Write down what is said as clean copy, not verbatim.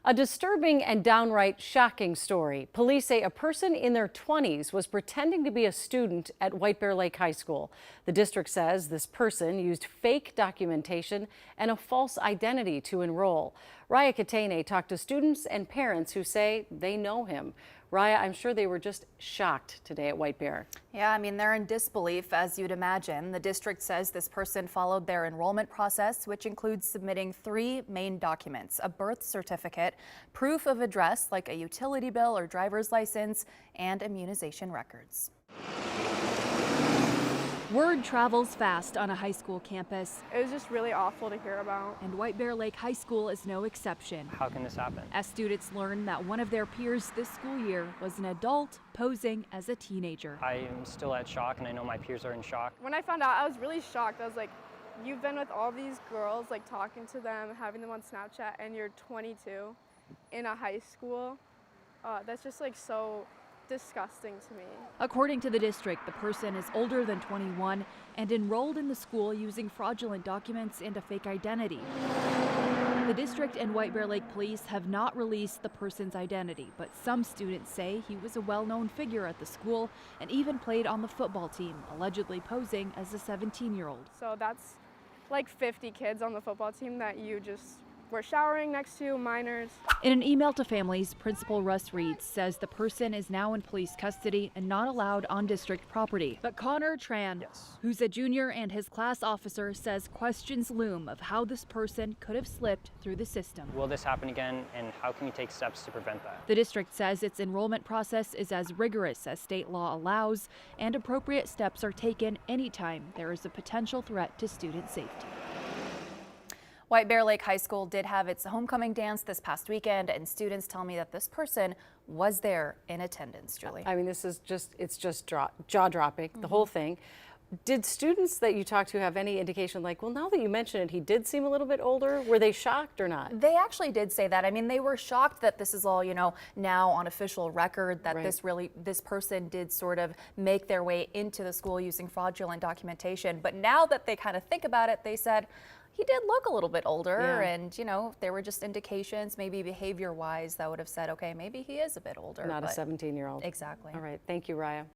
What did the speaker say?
A disturbing and downright shocking story. Police say a person in their 20s was pretending to be a student at White Bear Lake High School. The district says this person used fake documentation and a false identity to enroll. Raya Katene talked to students and parents who say they know him. Raya, I'm sure they were just shocked today at White Bear. Yeah, I mean, they're in disbelief, as you'd imagine. The district says this person followed their enrollment process, which includes submitting 3 main documents: a birth certificate, proof of address like a utility bill or driver's license, and immunization records. Word travels fast on a high school campus, It was just really awful to hear about. and White Bear Lake High School is no exception. How can this happen? As students learn that one of their peers this school year was an adult posing as a teenager. I am still at shock, and I know my peers are in shock. When I found out, I was really shocked. I was like, you've been with all these girls, like talking to them, having them on Snapchat, and you're 22 in a high school. That's just like so disgusting to me. According to the district, the person is older than 21 and enrolled in the school using fraudulent documents and a fake identity. The district and White Bear Lake Police have not released the person's identity, but some students say he was a well-known figure at the school and even played on the football team, allegedly posing as a 17-year-old. So that's like 50 kids on the football team that you just were showering next to, minors. In an email to families, Principal Russ Reed says the person is now in police custody and not allowed on district property. But Connor Tran, Yes. who's a junior and his class officer, says questions loom of how this person could have slipped through the system. Will this happen again, and how can we take steps to prevent that? The district says its enrollment process is as rigorous as state law allows, and appropriate steps are taken anytime there is a potential threat to student safety. White Bear Lake High School did have its homecoming dance this past weekend, and students tell me that this person was there in attendance, Julie. I mean, it's just jaw-dropping, the whole thing. Did students that you talked to have any indication like, well, now that you mention it, he did seem a little bit older? Were they shocked or not? They actually did say that. I mean, they were shocked that this is all, now on official record, that Right. this person did sort of make their way into the school using fraudulent documentation. But now that they kind of think about it, they said, he did look a little bit older, Yeah. and if there were just indications, maybe behavior-wise, that would have said, okay, maybe he is a bit older. Not a but 17-year-old. Exactly. All right, thank you, Raya.